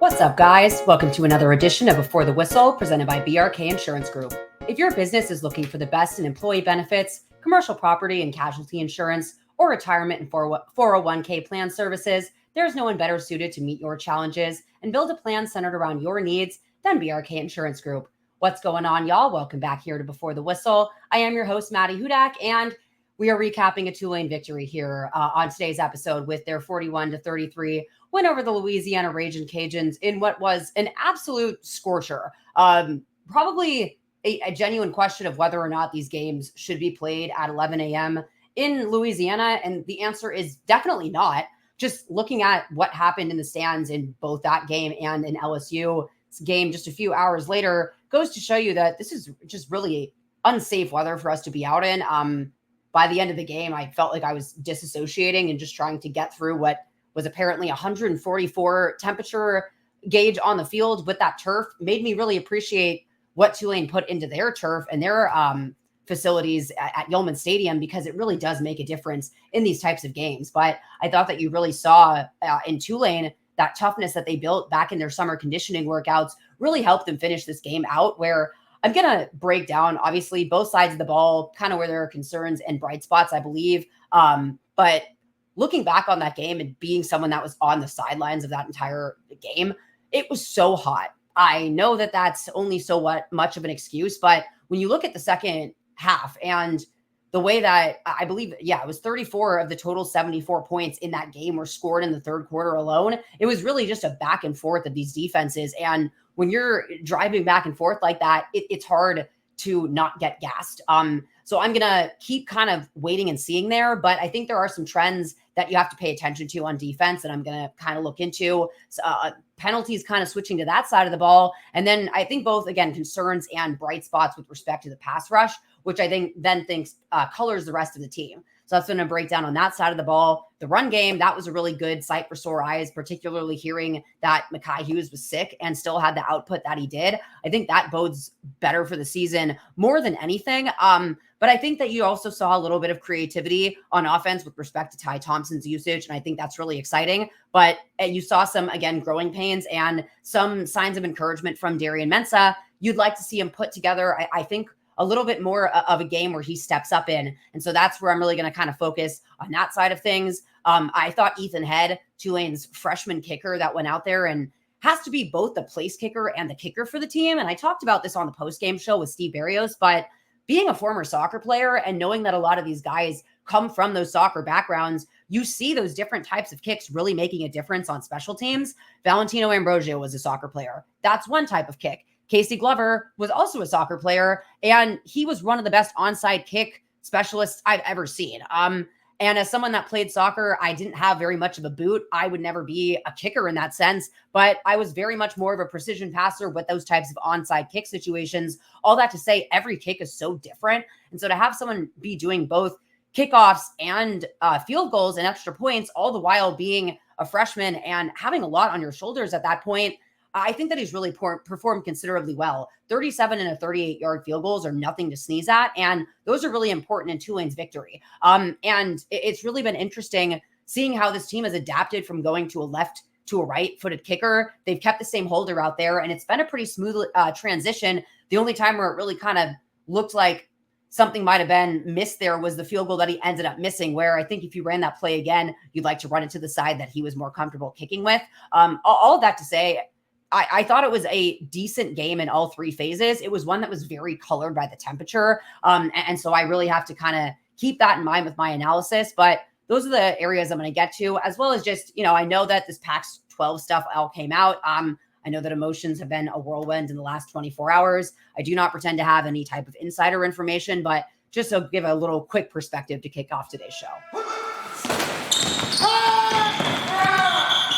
What's up, guys? Welcome to another edition of Before the Whistle, presented by BRK Insurance Group. If your business is looking for the best in employee benefits, commercial property and casualty insurance, or retirement and 401k plan services, there's no one better suited to meet your challenges and build a plan centered around your needs than BRK Insurance Group. What's going on, y'all? Welcome back here to Before the Whistle. I am your host, Maddy, and we are recapping a Tulane victory here on today's episode with their 41-33 win over the Louisiana Ragin Cajuns in what was an absolute scorcher. Probably a genuine question of whether or not these games should be played at 11 a.m. in Louisiana, and the answer is definitely not. Just looking at what happened in the stands in both that game and in LSU's game just a few hours later goes to show you that this is just really unsafe weather for us to be out in. By the end of the game, I felt like I was disassociating and just trying to get through what was apparently 144 temperature gauge on the field with that turf. Made me really appreciate what Tulane put into their turf and their facilities at Yeoman Stadium, because it really does make a difference in these types of games. But I thought that you really saw in Tulane that toughness that they built back in their summer conditioning workouts really helped them finish this game out, where I'm going to break down, obviously, both sides of the ball, kind of where there are concerns and bright spots, I believe. But looking back on that game and being someone that was on the sidelines of that entire game, it was so hot. I know that that's only so much of an excuse, but when you look at the second half and the way that I believe, it was 34 of the total 74 points in that game were scored in the third quarter alone. It was really just a back and forth of these defenses. And when you're driving back and forth like that, it's hard to not get gassed. So I'm going to keep kind of waiting and seeing there, but I think there are some trends that you have to pay attention to on defense that I'm going to kind of look into. Penalties kind of switching to that side of the ball. And then I think both, again, concerns and bright spots with respect to the pass rush, which I think colors the rest of the team. So that's going to break down on that side of the ball. The run game, that was a really good sight for sore eyes, particularly hearing that Mekhi Hughes was sick and still had the output that he did. I think that bodes better for the season more than anything. But I think that you also saw a little bit of creativity on offense with respect to Ty Thompson's usage, and I think that's really exciting. But you saw some, again, growing pains and some signs of encouragement from Darian Mensah. You'd like to see him put together, I think, a little bit more of a game where he steps up in. And so that's where I'm really going to kind of focus on that side of things. I thought Ethan Head, Tulane's freshman kicker that went out there and has to be both the place kicker and the kicker for the team. And I talked about this on the post-game show with Steve Barrios, but being a former soccer player and knowing that a lot of these guys come from those soccer backgrounds, you see those different types of kicks really making a difference on special teams. Valentino Ambrosio was a soccer player. That's one type of kick. Casey Glover was also a soccer player, and he was one of the best onside kick specialists I've ever seen. And as someone that played soccer, I didn't have very much of a boot. I would never be a kicker in that sense, but I was very much more of a precision passer with those types of onside kick situations. All that to say, every kick is so different. And so to have someone be doing both kickoffs and field goals and extra points, all the while being a freshman and having a lot on your shoulders at that point, I think that he's really performed considerably well. 37 and a 38-yard field goals are nothing to sneeze at, and those are really important in Tulane's victory. And it's really been interesting seeing how this team has adapted from going to a left to a right-footed kicker. They've kept the same holder out there, and it's been a pretty smooth transition. The only time where it really kind of looked like something might have been missed there was the field goal that he ended up missing, where I think if you ran that play again, you'd like to run it to the side that he was more comfortable kicking with. All of that to say, I thought it was a decent game in all three phases. It was one that was very colored by the temperature. And so I really have to kind of keep that in mind with my analysis. But those are the areas I'm going to get to, as well as just, I know that this Pac-12 stuff all came out. I know that emotions have been a whirlwind in the last 24 hours. I do not pretend to have any type of insider information, but just to give a little quick perspective to kick off today's show.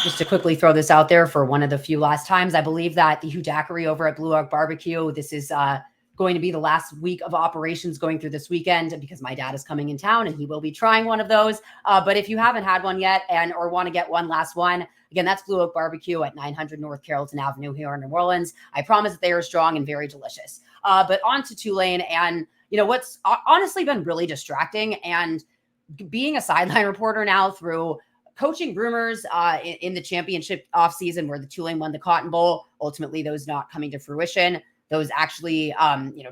Just to quickly throw this out there for one of the few last times, I believe that the Hugh Daiquiri over at Blue Oak Barbecue, this is going to be the last week of operations going through this weekend, because my dad is coming in town and he will be trying one of those. But if you haven't had one yet or want to get one last one, again, that's Blue Oak Barbecue at 900 North Carrollton Avenue here in New Orleans. I promise that they are strong and very delicious. But on to Tulane, and what's honestly been really distracting, and being a sideline reporter now through coaching rumors in the championship offseason where the Tulane won the Cotton Bowl, ultimately those not coming to fruition, those actually,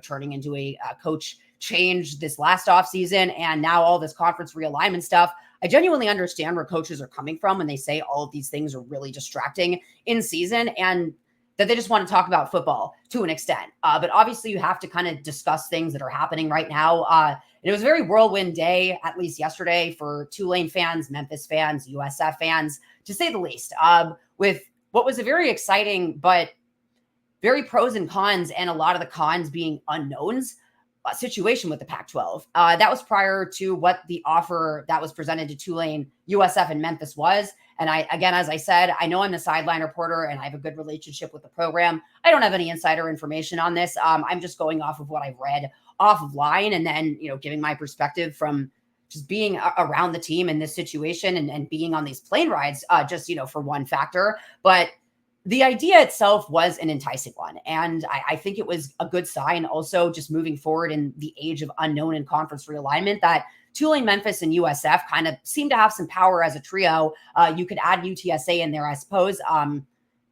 turning into a coach change this last offseason, and now all this conference realignment stuff. I genuinely understand where coaches are coming from when they say all of these things are really distracting in season and that they just want to talk about football to an extent. But obviously you have to kind of discuss things that are happening right now. And it was a very whirlwind day, at least yesterday, for Tulane fans, Memphis fans, USF fans, to say the least, with what was a very exciting but very pros and cons, and a lot of the cons being unknowns, situation with the Pac-12. That was prior to what the offer that was presented to Tulane, USF, and Memphis was. And as I said, I know I'm the sideline reporter and I have a good relationship with the program. I don't have any insider information on this. I'm just going off of what I've read off of line, and then, giving my perspective from just being around the team in this situation and being on these plane rides, for one factor. But the idea itself was an enticing one. And I think it was a good sign also, just moving forward in the age of unknown and conference realignment, that Tulane, Memphis, and USF kind of seem to have some power as a trio. You could add UTSA in there, I suppose,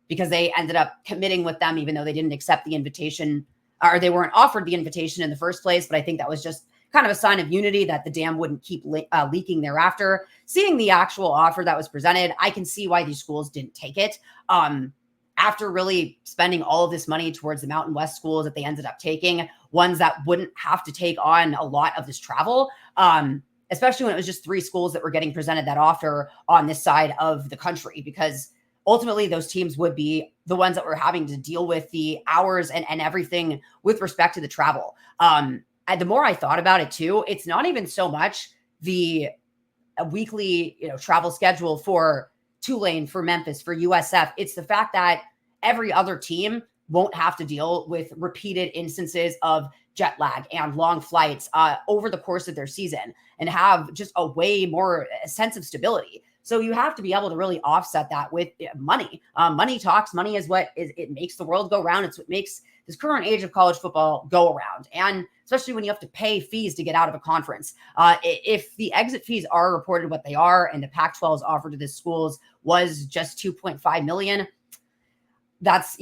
because they ended up committing with them, even though they didn't accept the invitation, or they weren't offered the invitation in the first place. But I think that was just kind of a sign of unity, that the dam wouldn't keep leaking thereafter. Seeing the actual offer that was presented, I can see why these schools didn't take it. After really spending all of this money towards the Mountain West schools that they ended up taking, ones that wouldn't have to take on a lot of this travel, especially when it was just 3 schools that were getting presented that offer on this side of the country, because ultimately those teams would be the ones that were having to deal with the hours and everything with respect to the travel. And the more I thought about it too, it's not even so much the weekly, travel schedule for Tulane, for Memphis, for USF. It's the fact that every other team won't have to deal with repeated instances of jet lag and long flights over the course of their season, and have just a way more sense of stability. So you have to be able to really offset that with money. Money talks. Money is what it makes the world go round. It's what makes this current age of college football go around. And especially when you have to pay fees to get out of a conference. If the exit fees are reported what they are, and the Pac-12's offer to the schools was just $2.5 million, that's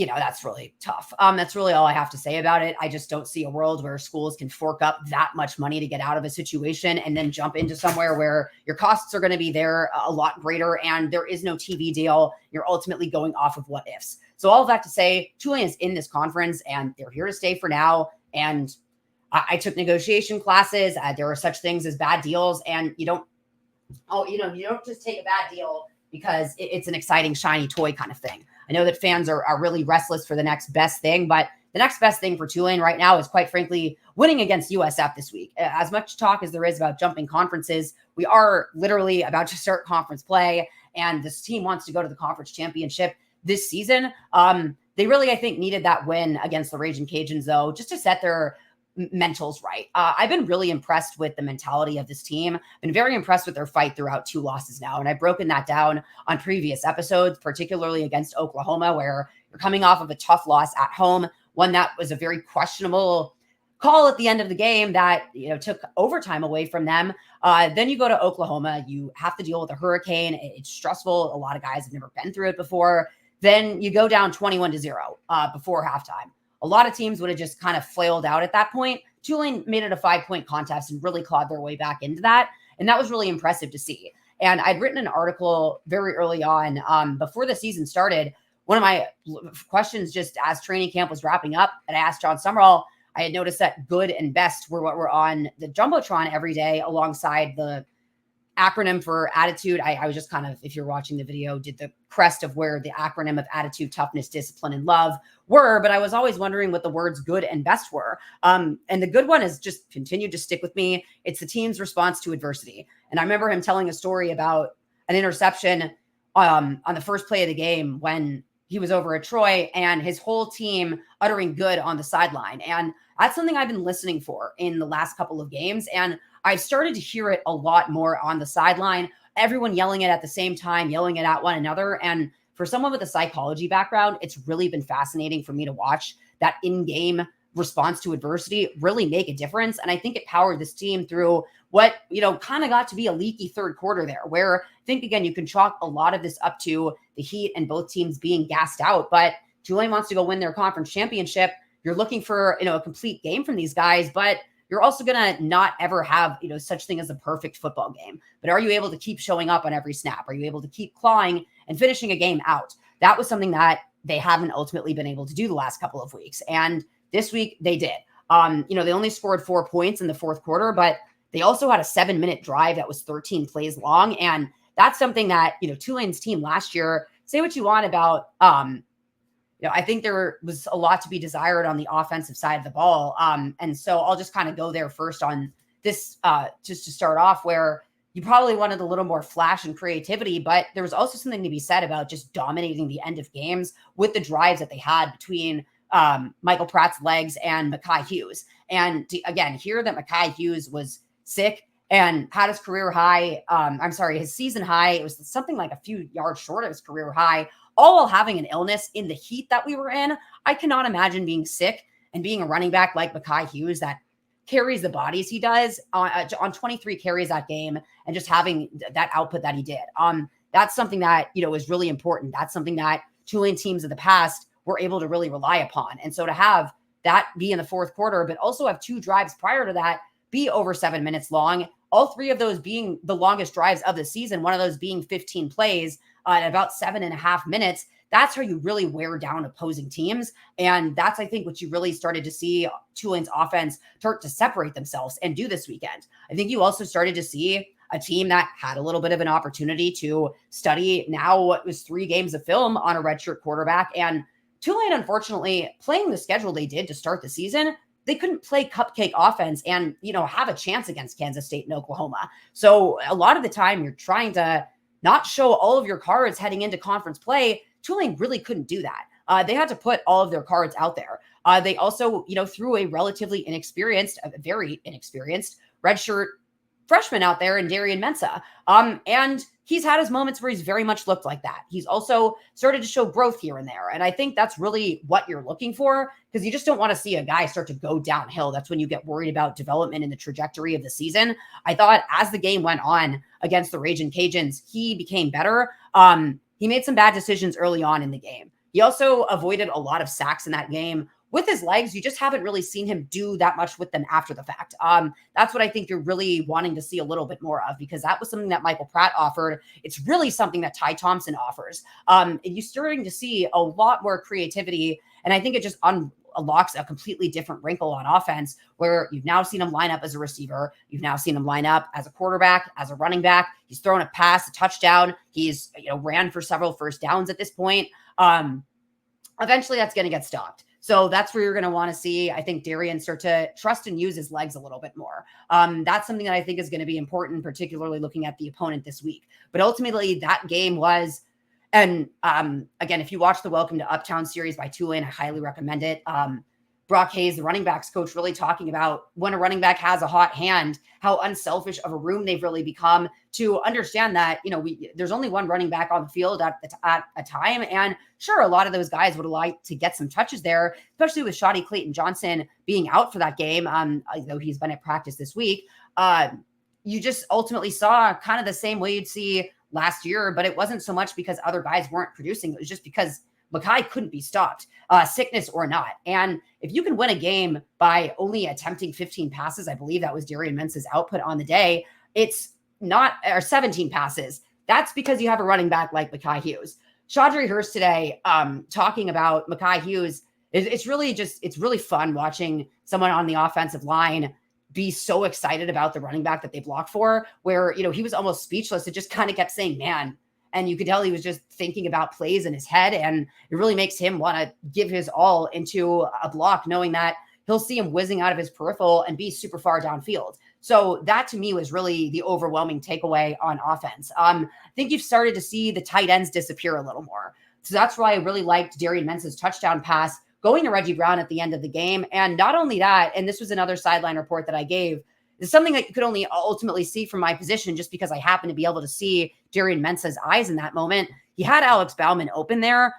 really tough. That's really all I have to say about it. I just don't see a world where schools can fork up that much money to get out of a situation and then jump into somewhere where your costs are going to be there a lot greater, and there is no TV deal. You're ultimately going off of what ifs. So all of that to say, Tulane is in this conference and they're here to stay for now. And I took negotiation classes. There are such things as bad deals, and you don't just take a bad deal because it's an exciting, shiny toy kind of thing. I know that fans are really restless for the next best thing, but the next best thing for Tulane right now is, quite frankly, winning against USF this week. As much talk as there is about jumping conferences, we are literally about to start conference play, and this team wants to go to the conference championship this season. They really, I think, needed that win against the Ragin Cajuns, though, just to set their mentals right. I've been really impressed with the mentality of this team. Been very impressed with their fight throughout 2 losses now. And I've broken that down on previous episodes, particularly against Oklahoma, where you're coming off of a tough loss at home, one that was a very questionable call at the end of the game that, took overtime away from them. Then you go to Oklahoma, you have to deal with a hurricane. It's stressful. A lot of guys have never been through it before. Then you go down 21-0 before halftime. A lot of teams would have just kind of flailed out at that point. Tulane made it a 5-point contest and really clawed their way back into that. And that was really impressive to see. And I'd written an article very early on, before the season started. One of my questions, just as training camp was wrapping up, and I asked John Summerall, I had noticed that good and best were what were on the Jumbotron every day alongside the acronym for attitude. I was just kind of, if you're watching the video, did the crest of where the acronym of attitude, toughness, discipline, and love were, but I was always wondering what the words good and best were. And the good one has just continued to stick with me. It's the team's response to adversity. And I remember him telling a story about an interception on the first play of the game when he was over at Troy, and his whole team uttering good on the sideline. And that's something I've been listening for in the last couple of games. And I've started to hear it a lot more on the sideline, everyone yelling it at the same time, yelling it at one another. And for someone with a psychology background, it's really been fascinating for me to watch that in-game response to adversity really make a difference. And I think it powered this team through what, kind of got to be a leaky third quarter there, where I think, again, you can chalk a lot of this up to the Heat and both teams being gassed out. But Tulane wants to go win their conference championship. You're looking for, a complete game from these guys, but you're also going to not ever have, such thing as a perfect football game. But are you able to keep showing up on every snap? Are you able to keep clawing and finishing a game out? That was something that they haven't ultimately been able to do the last couple of weeks. And this week they did. They only scored 4 points in the fourth quarter, but they also had a 7-minute drive that was 13 plays long. And that's something that, Tulane's team last year, say what you want about, I think there was a lot to be desired on the offensive side of the ball. And so I'll just kind of go there first on this, just to start off, where you probably wanted a little more flash and creativity, but there was also something to be said about just dominating the end of games with the drives that they had between Michael Pratt's legs and Mekhi Hughes. And again, hear that Mekhi Hughes was sick and had his career high. His season high. It was something like a few yards short of his career high, all while having an illness in the heat that we were in. I cannot imagine being sick and being a running back like Mekhi Hughes that carries the bodies he does on 23 carries that game and just having that output that he did. That's something that, is really important. That's something that Tulane teams of the past were able to really rely upon. And so to have that be in the fourth quarter, but also have 2 drives prior to that be over 7 minutes long, all 3 of those being the longest drives of the season, one of those being 15 plays at about 7.5 minutes. That's how you really wear down opposing teams. And that's, I think, what you really started to see Tulane's offense start to separate themselves and do this weekend. I think you also started to see a team that had a little bit of an opportunity to study now what was 3 games of film on a redshirt quarterback. And Tulane, unfortunately, playing the schedule they did to start the season, they couldn't play cupcake offense and, have a chance against Kansas State and Oklahoma. So a lot of the time you're trying to not show all of your cards heading into conference play. Tulane really couldn't do that. They had to put all of their cards out there. They also, threw a relatively very inexperienced redshirt freshman out there in Darian Mensah. And he's had his moments where he's very much looked like that. He's also started to show growth here and there. And I think that's really what you're looking for, because you just don't want to see a guy start to go downhill. That's when you get worried about development in the trajectory of the season. I thought as the game went on against the Ragin Cajuns, he became better. He made some bad decisions early on in the game. He also avoided a lot of sacks in that game. With his legs, you just haven't really seen him do that much with them after the fact. That's what I think you're really wanting to see a little bit more of, because that was something that Michael Pratt offered. It's really something that Ty Thompson offers. And you're starting to see a lot more creativity. And I think it just unlocks a completely different wrinkle on offense, where you've now seen him line up as a receiver. You've now seen him line up as a quarterback, as a running back. He's thrown a pass, a touchdown. He's ran for several first downs at this point. Eventually that's going to get stopped. So that's where you're going to want to see, I think, Darian start to trust and use his legs a little bit more. That's something that I think is going to be important, particularly looking at the opponent this week. But ultimately, that game was, and again, if you watch the Welcome to Uptown series by Tulane, I highly recommend it. Brock Hayes, the running backs coach, really talking about when a running back has a hot hand, how unselfish of a room they've really become to understand that, there's only one running back on the field at a time. And sure, a lot of those guys would like to get some touches there, especially with Shotty Clayton Johnson being out for that game, though he's been at practice this week. You just ultimately saw kind of the same way you'd see last year, but it wasn't so much because other guys weren't producing. It was just because Mekhi couldn't be stopped, sickness or not. And if you can win a game by only attempting 15 passes, I believe that was Darian Mensah's output on the day, it's not, or 17 passes. That's because you have a running back like Mekhi Hughes. Chaudry Hurst today talking about Mekhi Hughes. It's really fun watching someone on the offensive line be so excited about the running back that they blocked for, where, he was almost speechless. It just kind of kept saying, man. And you could tell he was just thinking about plays in his head. And it really makes him want to give his all into a block, knowing that he'll see him whizzing out of his peripheral and be super far downfield. So that to me was really the overwhelming takeaway on offense. I think you've started to see the tight ends disappear a little more. So that's why I really liked Darian Mensah's touchdown pass going to Reggie Brown at the end of the game. And not only that, and this was another sideline report that I gave, it's something that you could only ultimately see from my position, just because I happen to be able to see Darian Mensah's eyes in that moment. He had Alex Bauman open there.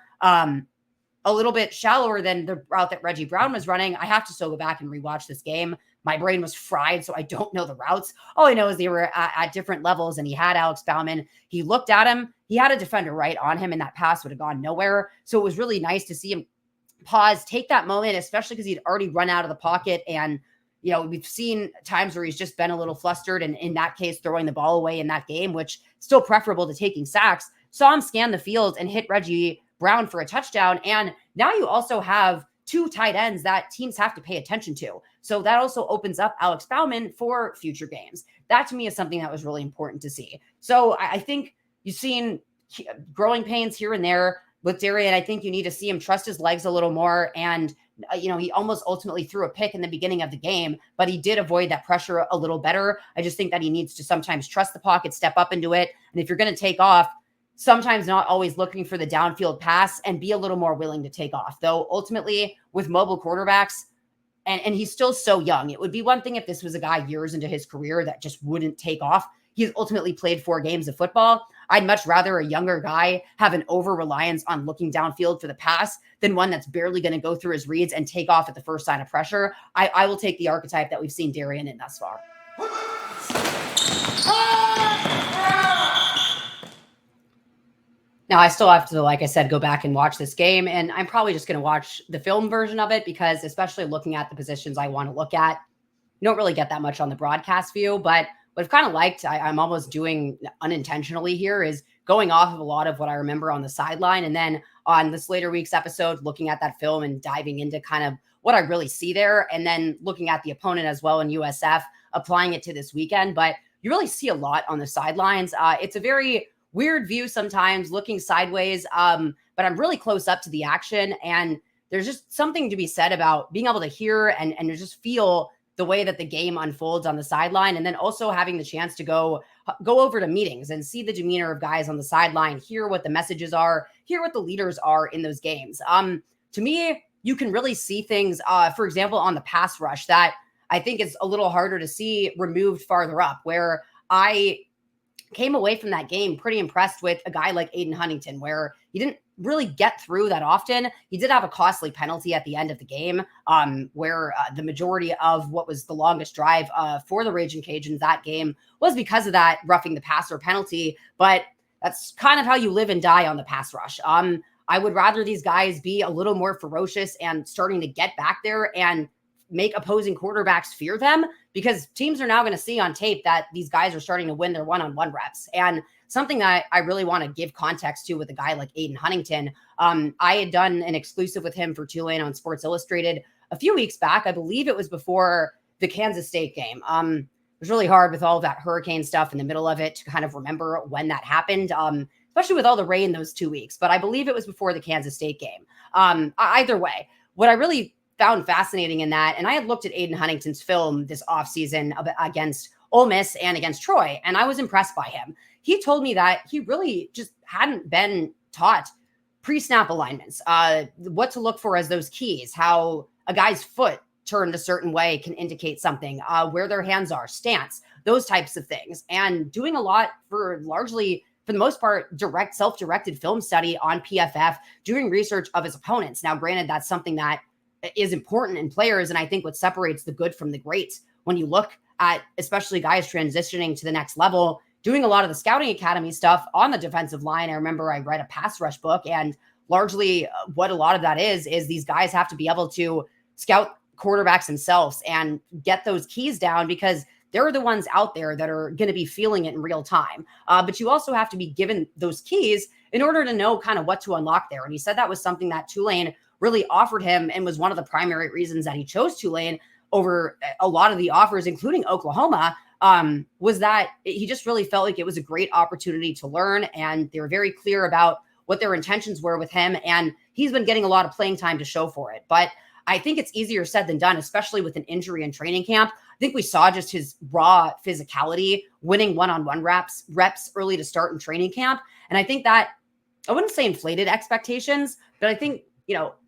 a little bit shallower than the route that Reggie Brown was running. I have to still go back and rewatch this game. My brain was fried, so I don't know the routes. All I know is they were at different levels, and he had Alex Bauman. He looked at him. He had a defender right on him, and that pass would have gone nowhere. So it was really nice to see him pause, take that moment, especially because he'd already run out of the pocket. And, we've seen times where he's just been a little flustered, and in that case, throwing the ball away in that game, which still preferable to taking sacks. Saw him scan the field and hit Reggie Brown for a touchdown. And now you also have two tight ends that teams have to pay attention to. So that also opens up Alex Bauman for future games. That to me is something that was really important to see. So I think you've seen growing pains here and there with Darian. I think you need to see him trust his legs a little more. And, he almost ultimately threw a pick in the beginning of the game, but he did avoid that pressure a little better. I just think that he needs to sometimes trust the pocket, step up into it. And if you're going to take off, sometimes not always looking for the downfield pass, and be a little more willing to take off. Though ultimately with mobile quarterbacks, and he's still so young, it would be one thing if this was a guy years into his career that just wouldn't take off. He's ultimately played 4 games of football. I'd much rather a younger guy have an over-reliance on looking downfield for the pass than one that's barely going to go through his reads and take off at the first sign of pressure. I will take the archetype that we've seen Darian in thus far. Now, I still have to, like I said, go back and watch this game, and I'm probably just going to watch the film version of it because, especially looking at the positions I want to look at, you don't really get that much on the broadcast view. But what I've kind of liked, I'm almost doing unintentionally here, is going off of a lot of what I remember on the sideline, and then on this later week's episode, looking at that film and diving into kind of what I really see there, and then looking at the opponent as well in USF, applying it to this weekend. But you really see a lot on the sidelines. It's a very weird view sometimes, looking sideways, but I'm really close up to the action, and there's just something to be said about being able to hear and just feel the way that the game unfolds on the sideline, and then also having the chance to go over to meetings and see the demeanor of guys on the sideline, hear what the messages are, hear what the leaders are in those games. To me, you can really see things, for example, on the pass rush that I think is a little harder to see removed farther up, where I came away from that game pretty impressed with a guy like Aiden Huntington, where he didn't really get through that often. He did have a costly penalty at the end of the game, where the majority of what was the longest drive for the Ragin Cajuns that game was because of that roughing the passer penalty. But that's kind of how you live and die on the pass rush. I would rather these guys be a little more ferocious and starting to get back there and make opposing quarterbacks fear them, because teams are now going to see on tape that these guys are starting to win their one-on-one reps. And something that I really want to give context to with a guy like Aiden Huntington, I had done an exclusive with him for Tulane on Sports Illustrated a few weeks back. I believe it was before the Kansas State game. It was really hard with all of that hurricane stuff in the middle of it to kind of remember when that happened, especially with all the rain those 2 weeks. But I believe it was before the Kansas State game. Either way, what I really found fascinating in that, and I had looked at Aiden Huntington's film this offseason against Ole Miss and against Troy, and I was impressed by him. He told me that he really just hadn't been taught pre-snap alignments, what to look for as those keys, how a guy's foot turned a certain way can indicate something, where their hands are, stance, those types of things. And doing a lot for the most part, self-directed film study on PFF, doing research of his opponents. Now, granted, that's something that is important in players, and I think what separates the good from the great when you look at especially guys transitioning to the next level, doing a lot of the scouting academy stuff on the defensive line. I remember I read a pass rush book, and largely what a lot of that is these guys have to be able to scout quarterbacks themselves and get those keys down, because they're the ones out there that are going to be feeling it in real time. But you also have to be given those keys in order to know kind of what to unlock there. And he said that was something that Tulane really offered him, and was one of the primary reasons that he chose Tulane over a lot of the offers, including Oklahoma, was that he just really felt like it was a great opportunity to learn. And they were very clear about what their intentions were with him. And he's been getting a lot of playing time to show for it. But I think it's easier said than done, especially with an injury in training camp. I think we saw just his raw physicality, winning one-on-one reps early to start in training camp. And I think that, I wouldn't say inflated expectations, but I think,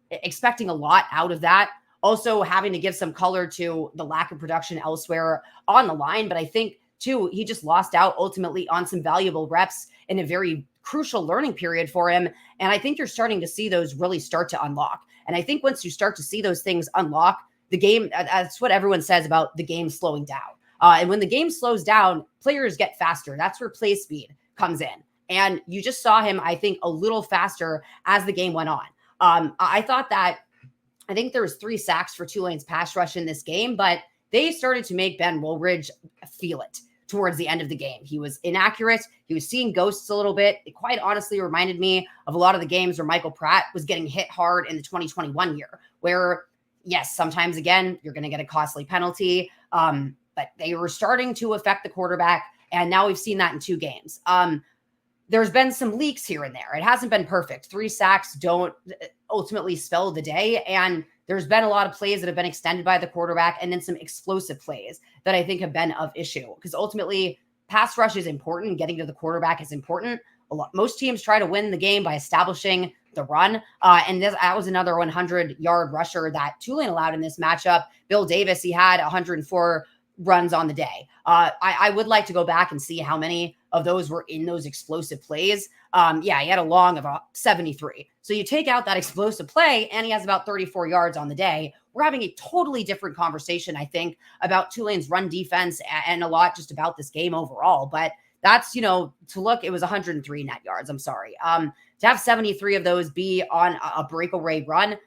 expecting a lot out of that. Also having to give some color to the lack of production elsewhere on the line. But I think too, he just lost out ultimately on some valuable reps in a very crucial learning period for him. And I think you're starting to see those really start to unlock. And I think once you start to see those things unlock, the game, that's what everyone says about the game slowing down. And when the game slows down, players get faster. That's where play speed comes in. And you just saw him, I think, a little faster as the game went on. I think there was 3 sacks for Tulane's pass rush in this game, but they started to make Ben Woolridge feel it towards the end of the game. He was inaccurate. He was seeing ghosts a little bit. It quite honestly reminded me of a lot of the games where Michael Pratt was getting hit hard in the 2021 year, where, yes, sometimes, again, you're going to get a costly penalty, but they were starting to affect the quarterback, and now we've seen that in 2 games. There's been some leaks here and there. It hasn't been perfect. 3 sacks don't ultimately spell the day. And there's been a lot of plays that have been extended by the quarterback, and then some explosive plays that I think have been of issue, because ultimately pass rush is important. Getting to the quarterback is important. Most teams try to win the game by establishing the run. And that was another 100-yard rusher that Tulane allowed in this matchup. Bill Davis, he had 104 runs on the day. I would like to go back and see how many of those were in those explosive plays. He had a long of 73. So you take out that explosive play and he has about 34 yards on the day. We're having a totally different conversation, I think, about Tulane's run defense and a lot just about this game overall. But that's, to look, it was 103 net yards. I'm sorry. To have 73 of those be on a breakaway run,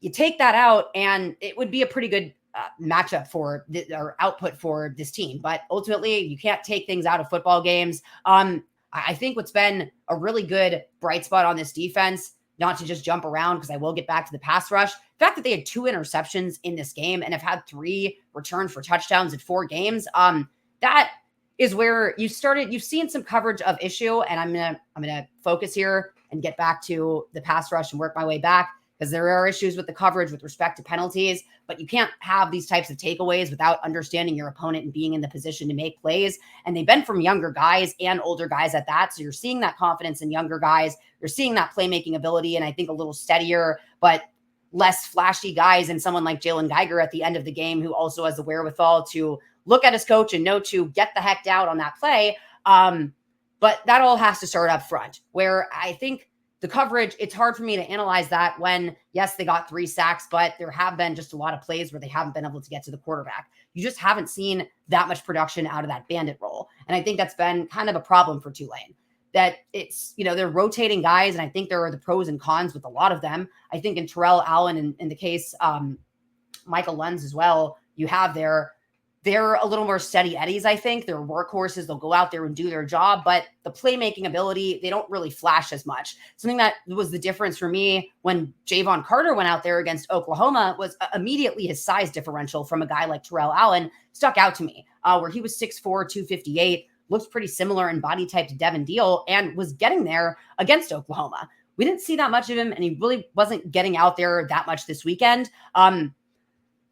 you take that out and it would be a pretty good matchup or output for this team. But ultimately, you can't take things out of football games. I think what's been a really good bright spot on this defense, not to just jump around because I will get back to the pass rush, the fact that they had 2 interceptions in this game and have had 3 returns for touchdowns in 4 games, that is where you've seen some coverage of issue. And I'm gonna focus here and get back to the pass rush and work my way back, because there are issues with the coverage with respect to penalties, but you can't have these types of takeaways without understanding your opponent and being in the position to make plays. And they've been from younger guys and older guys at that. So you're seeing that confidence in younger guys. You're seeing that playmaking ability, and I think a little steadier, but less flashy guys, and someone like Jalen Geiger at the end of the game, who also has the wherewithal to look at his coach and know to get the heck down on that play. But that all has to start up front, where I think the coverage, it's hard for me to analyze that when, yes, they got 3 sacks, but there have been just a lot of plays where they haven't been able to get to the quarterback. You just haven't seen that much production out of that bandit role. And I think that's been kind of a problem for Tulane, that it's, they're rotating guys. And I think there are the pros and cons with a lot of them. I think in Terrell Allen, and in the case, Michael Lenz as well, you have they're a little more steady eddies. I think they're workhorses. They'll go out there and do their job, but the playmaking ability, they don't really flash as much. Something that was the difference for me when Javon Carter went out there against Oklahoma was immediately his size differential from a guy like Terrell Allen stuck out to me, where he was 6'4", 258, looks pretty similar in body type to Devin Deal, and was getting there against Oklahoma. We didn't see that much of him, and he really wasn't getting out there that much this weekend.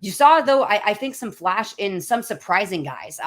You saw, though, I think some flash in some surprising guys.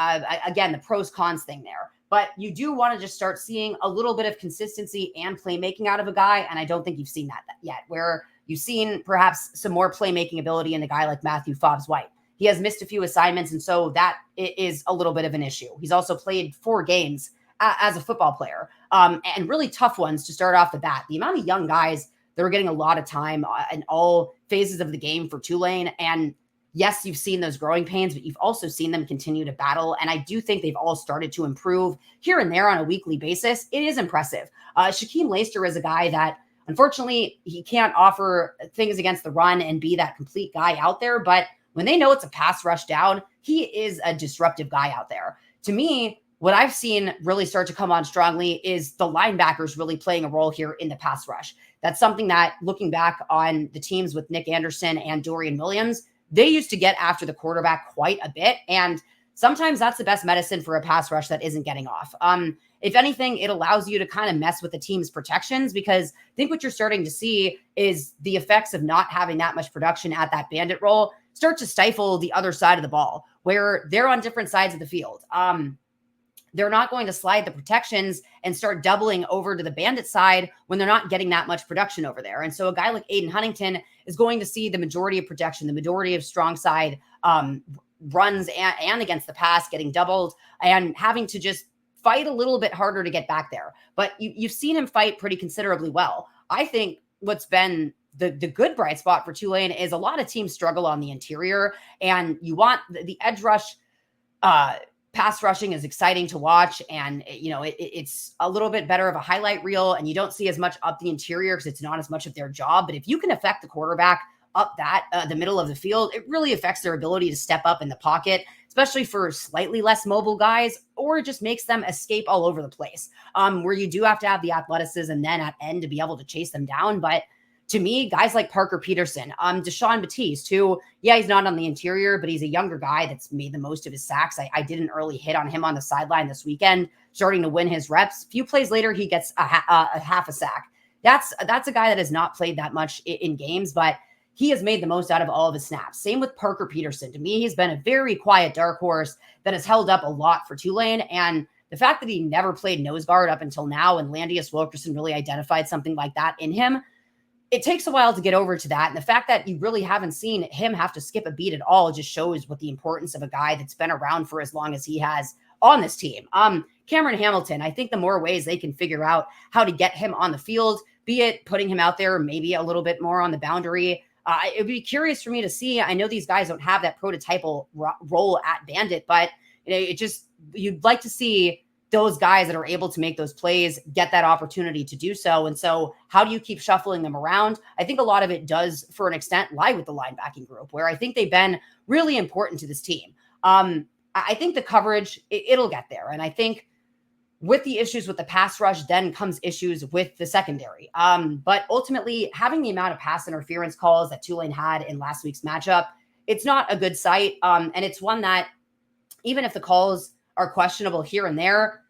Again, the pros cons thing there. But you do want to just start seeing a little bit of consistency and playmaking out of a guy, and I don't think you've seen that yet, where you've seen perhaps some more playmaking ability in a guy like Matthew Fobbs-White. He has missed a few assignments, and so that is a little bit of an issue. He's also played 4 games as a football player, and really tough ones to start off the bat. The amount of young guys that are getting a lot of time in all phases of the game for Tulane, and yes, you've seen those growing pains, but you've also seen them continue to battle. And I do think they've all started to improve here and there on a weekly basis. It is impressive. Shaquem Leister is a guy that, unfortunately, he can't offer things against the run and be that complete guy out there. But when they know it's a pass rush down, he is a disruptive guy out there. To me, what I've seen really start to come on strongly is the linebackers really playing a role here in the pass rush. That's something that, looking back on the teams with Nick Anderson and Dorian Williams, they used to get after the quarterback quite a bit. And sometimes that's the best medicine for a pass rush that isn't getting off. If anything, it allows you to kind of mess with the team's protections, because I think what you're starting to see is the effects of not having that much production at that bandit role start to stifle the other side of the ball, where they're on different sides of the field. They're not going to slide the protections and start doubling over to the bandit side when they're not getting that much production over there. And so a guy like Aiden Huntington is going to see the majority of protection, the majority of strong side runs and against the pass getting doubled, and having to just fight a little bit harder to get back there. But you've seen him fight pretty considerably well. I think what's been the good bright spot for Tulane is a lot of teams struggle on the interior, and you want the edge rush. Pass rushing is exciting to watch, and it's a little bit better of a highlight reel, and you don't see as much up the interior because it's not as much of their job. But if you can affect the quarterback up the middle of the field, it really affects their ability to step up in the pocket, especially for slightly less mobile guys, or it just makes them escape all over the place, where you do have to have the athleticism then at end to be able to chase them down. But to me, guys like Parker Peterson, Deshaun Batiste, who, he's not on the interior, but he's a younger guy that's made the most of his sacks. I did an early hit on him on the sideline this weekend, starting to win his reps. A few plays later, he gets a half a sack. That's a guy that has not played that much in games, but he has made the most out of all of his snaps. Same with Parker Peterson. To me, he's been a very quiet dark horse that has held up a lot for Tulane. And the fact that he never played nose guard up until now, and Landius Wilkerson really identified something like that in him, it takes a while to get over to that. And the fact that you really haven't seen him have to skip a beat at all just shows what the importance of a guy that's been around for as long as he has on this team. Cameron Hamilton, I think the more ways they can figure out how to get him on the field, be it putting him out there maybe a little bit more on the boundary. It'd be curious for me to see. I know these guys don't have that prototypal role at Bandit, but you'd like to see those guys that are able to make those plays get that opportunity to do so. And so how do you keep shuffling them around? I think a lot of it does, for an extent, lie with the linebacking group, where I think they've been really important to this team. I think the coverage, it'll get there. And I think with the issues with the pass rush, then comes issues with the secondary. But ultimately, having the amount of pass interference calls that Tulane had in last week's matchup, it's not a good sight. And it's one that, even if the calls are questionable here and there,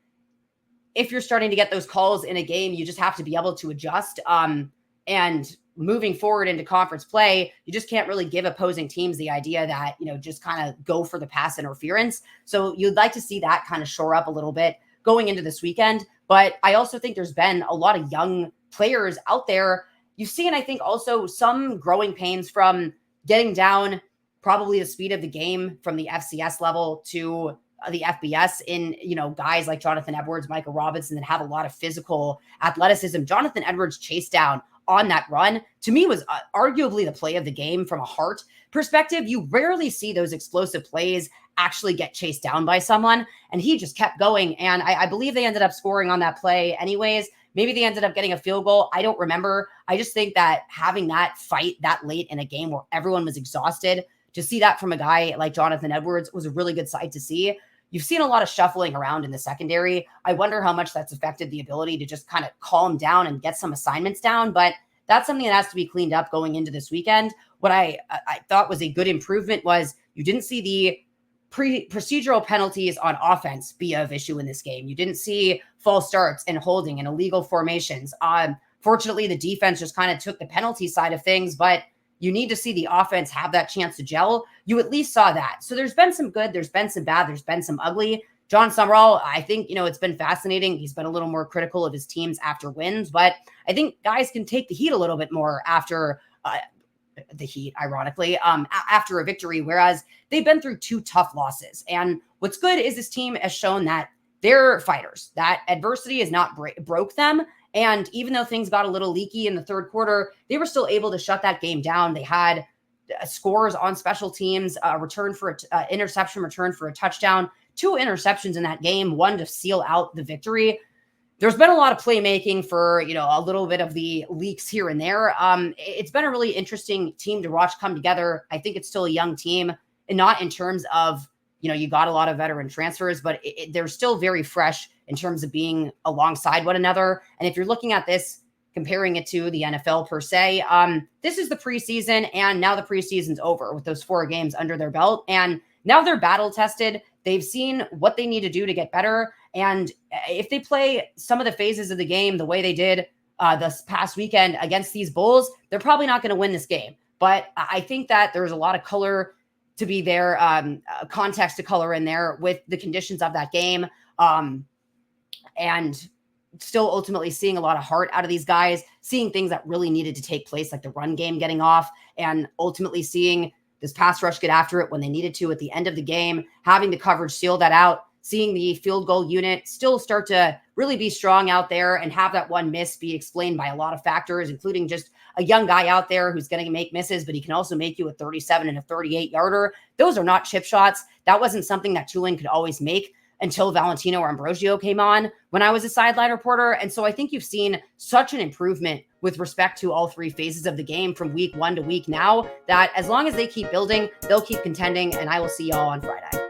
if you're starting to get those calls in a game, you just have to be able to adjust. And moving forward into conference play, you just can't really give opposing teams the idea that, just kind of go for the pass interference. So you'd like to see that kind of shore up a little bit going into this weekend. But I also think there's been a lot of young players out there. You've seen, I think, also some growing pains from getting down probably the speed of the game from the FCS level to the FBS in, guys like Jonathan Edwards, Michael Robinson, that have a lot of physical athleticism. Jonathan Edwards' chase down on that run, to me, was arguably the play of the game from a heart perspective. You rarely see those explosive plays actually get chased down by someone, and he just kept going. And I believe they ended up scoring on that play anyways. Maybe they ended up getting a field goal. I don't remember. I just think that having that fight that late in a game where everyone was exhausted, to see that from a guy like Jonathan Edwards was a really good sight to see. You've seen a lot of shuffling around in the secondary. I wonder how much that's affected the ability to just kind of calm down and get some assignments down, but that's something that has to be cleaned up going into this weekend. What I thought was a good improvement was you didn't see the procedural penalties on offense be of issue in this game. You didn't see false starts and holding and illegal formations. Fortunately, the defense just kind of took the penalty side of things, but you need to see the offense have that chance to gel. You at least saw that. So there's been some good, there's been some bad, there's been some ugly. John Summerall, I think, it's been fascinating. He's been a little more critical of his teams after wins, but I think guys can take the heat a little bit more after the heat, ironically, after a victory, whereas they've been through two tough losses. And what's good is this team has shown that they're fighters, that adversity has not broke them. And even though things got a little leaky in the third quarter, they were still able to shut that game down. They had scores on special teams, return for an interception, return for a touchdown, 2 interceptions in that game, one to seal out the victory. There's been a lot of playmaking for, a little bit of the leaks here and there. It's been a really interesting team to watch come together. I think it's still a young team, and not in terms of, you got a lot of veteran transfers, but they're still very fresh in terms of being alongside one another. And if you're looking at this, comparing it to the NFL per se, this is the preseason, and now the preseason's over with those 4 games under their belt. And now they're battle tested. They've seen what they need to do to get better. And if they play some of the phases of the game the way they did this past weekend against these Bulls, they're probably not going to win this game. But I think that there's a lot of color to be there, context to color in there with the conditions of that game. And still ultimately seeing a lot of heart out of these guys, seeing things that really needed to take place, like the run game getting off, and ultimately seeing this pass rush get after it when they needed to at the end of the game, having the coverage seal that out, seeing the field goal unit still start to really be strong out there and have that one miss be explained by a lot of factors, including just a young guy out there who's going to make misses, but he can also make you a 37 and a 38 yarder. Those are not chip shots. That wasn't something that Tulane could always make until Valentino or Ambrosio came on when I was a sideline reporter. And so I think you've seen such an improvement with respect to all three phases of the game from week 1 to week now, that as long as they keep building, they'll keep contending. And I will see y'all on Friday.